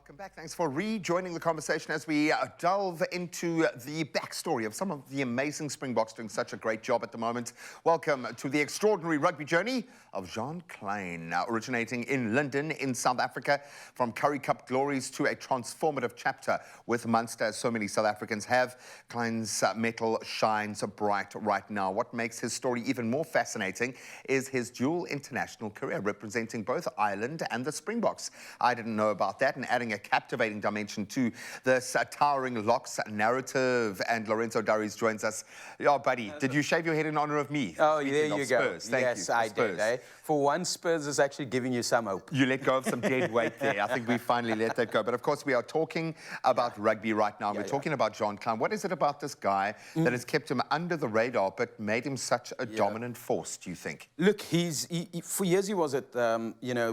Welcome back. Thanks for rejoining the conversation as we delve into the backstory of some of the amazing Springboks doing such a great job at the moment. Welcome to the extraordinary rugby journey of Kleyn, originating in London in South Africa, from Currie Cup glories to a transformative chapter with Munster, as so many South Africans have. Kleyn's metal shines bright right now. What makes his story even more fascinating is his dual international career, representing both Ireland and the Springboks. I didn't know about that, and adding a captivating dimension to this towering locks narrative. And Lorenzo Darius joins us. Oh, buddy, did you shave your head in honor of me? Oh, there you go. Spurs. Thank yes, you. I did. Eh? For one, Spurs is actually giving you some hope. You let go of some dead weight there. I think we finally let that go. But of course, we are talking about rugby right now. We're talking about Kleyn. What is it about this guy that has kept him under the radar but made him such a dominant force, do you think? Look, for years he was at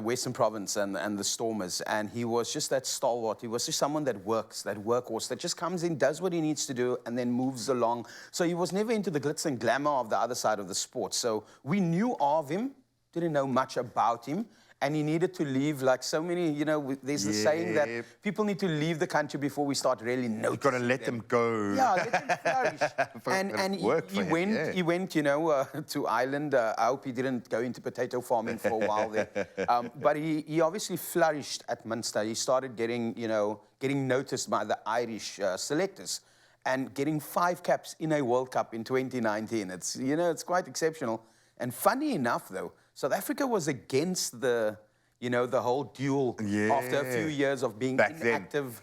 Western Province and the Stormers, and he was just that stalwart. He was just someone that works, that workhorse, that just comes in, does what he needs to do, and then moves along. So he was never into the glitz and glamour of the other side of the sport. So we knew of him, didn't know much about him, and he needed to leave, like so many, there's the saying that people need to leave the country before we start really noticing. You've got to let them go. Yeah, let them flourish. and he went, to Ireland. I hope he didn't go into potato farming for a while there. But he obviously flourished at Munster. He started getting noticed by the Irish selectors, and getting 5 caps in a World Cup in 2019. It's quite exceptional. And funny enough, though, South Africa was against the whole duel after a few years of being inactive.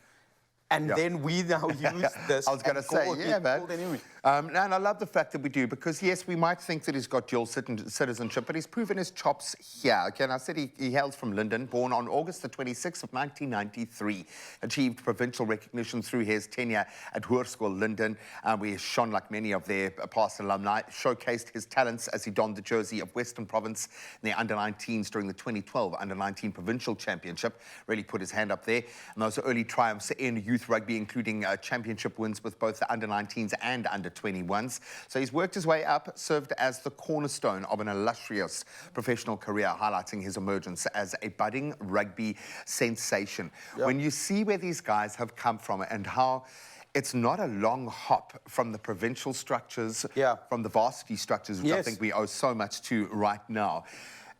And then we now use this. I was going to say, man. And I love the fact that we do, because, yes, we might think that he's got dual citizenship, but he's proven his chops here. Again, I said he hails from London, born on August the 26th of 1993, achieved provincial recognition through his tenure at Hoërskool Linden, where he shone like many of their past alumni, showcased his talents as he donned the jersey of Western Province in the under-19s during the 2012 Under-19 Provincial Championship, really put his hand up there. And those early triumphs in youth rugby, including championship wins with both the under-19s and under-21s. So he's worked his way up, served as the cornerstone of an illustrious professional career, highlighting his emergence as a budding rugby sensation. When you see where these guys have come from and how it's not a long hop from the provincial structures, from the varsity structures, which I think we owe so much to right now.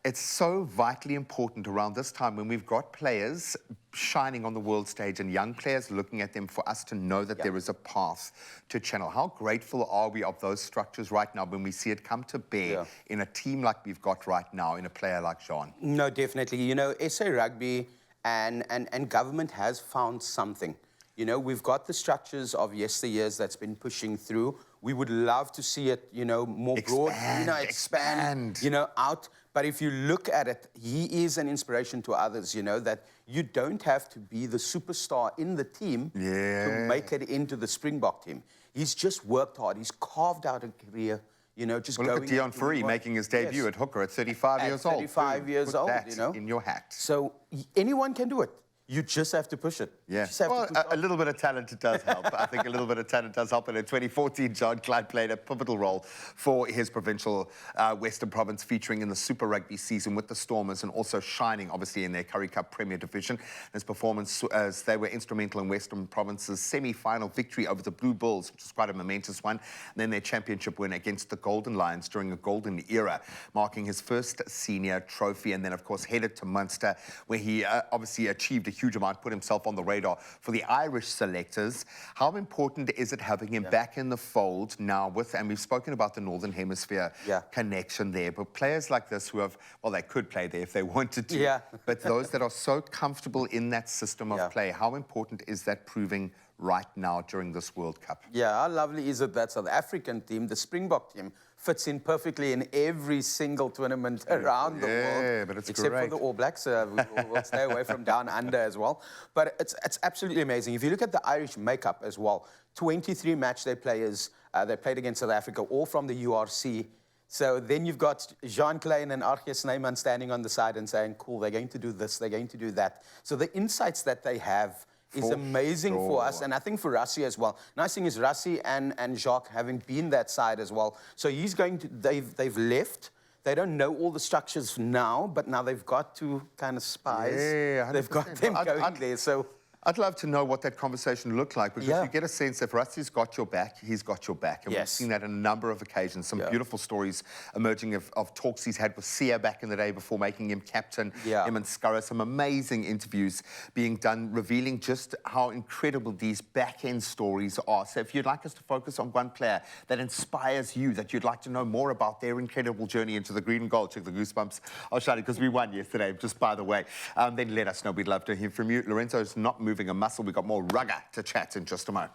It's so vitally important around this time when we've got players shining on the world stage and young players looking at them, for us to know that there is a path to channel. How grateful are we of those structures right now when we see it come to bear in a team like we've got right now, in a player like Kleyn? No, definitely. SA Rugby and government has found something. We've got the structures of yesteryears that's been pushing through. We would love to see it, more broad, expand, out. But if you look at it, he is an inspiration to others, that you don't have to be the superstar in the team to make it into the Springbok team. He's just worked hard. He's carved out a career, just going... Look at Deon Fourie making his debut at hooker at 35 years old. 35 years old, in your hat. So anyone can do it. You just have to push it. Yeah. Well, a little bit of talent does help. I think a little bit of talent does help. And in 2014, Kleyn played a pivotal role for his provincial Western Province, featuring in the Super Rugby season with the Stormers, and also shining, obviously, in their Currie Cup Premier Division. His performance, as they were instrumental in Western Province's semi-final victory over the Blue Bulls, which was quite a momentous one, and then their championship win against the Golden Lions during a golden era, marking his first senior trophy. And then, of course, headed to Munster, where he obviously achieved a huge amount, put himself on the radar for the Irish selectors. How important is it having him back in the fold now and we've spoken about the Northern Hemisphere connection there, but players like this who have, well, they could play there if they wanted to, but those that are so comfortable in that system of play, how important is that proving right now during this World Cup? Yeah, how lovely is it that South African team, the Springbok team, fits in perfectly in every single tournament around the world. Yeah, but it's except great. for the All Blacks. We'll stay away from down under as well. But it's absolutely amazing. If you look at the Irish makeup as well, 23 matchday players, they played against South Africa, all from the URC. So then you've got Kleyn and Archie Snyman standing on the side and saying, cool, they're going to do this, they're going to do that. So the insights that they have is amazing for us, and I think for Rassie as well. Nice thing is Rassie and Jacques having been that side as well. So he's going to, they've left. They don't know all the structures now, but now they've got to kind of spies. Yeah, 100%. They've got them going there. So I'd love to know what that conversation looked like, because you get a sense if Rusty's got your back, he's got your back. And we've seen that on a number of occasions. Some beautiful stories emerging of talks he's had with Sia back in the day before making him captain, him and Scurra. Some amazing interviews being done, revealing just how incredible these back-end stories are. So if you'd like us to focus on one player that inspires you, that you'd like to know more about their incredible journey into the green and gold, check the Goosebumps. I'll shout it because we won yesterday, just by the way. Then let us know. We'd love to hear from you. Lorenzo's not moving a muscle. We've got more rugger to chat in just a moment.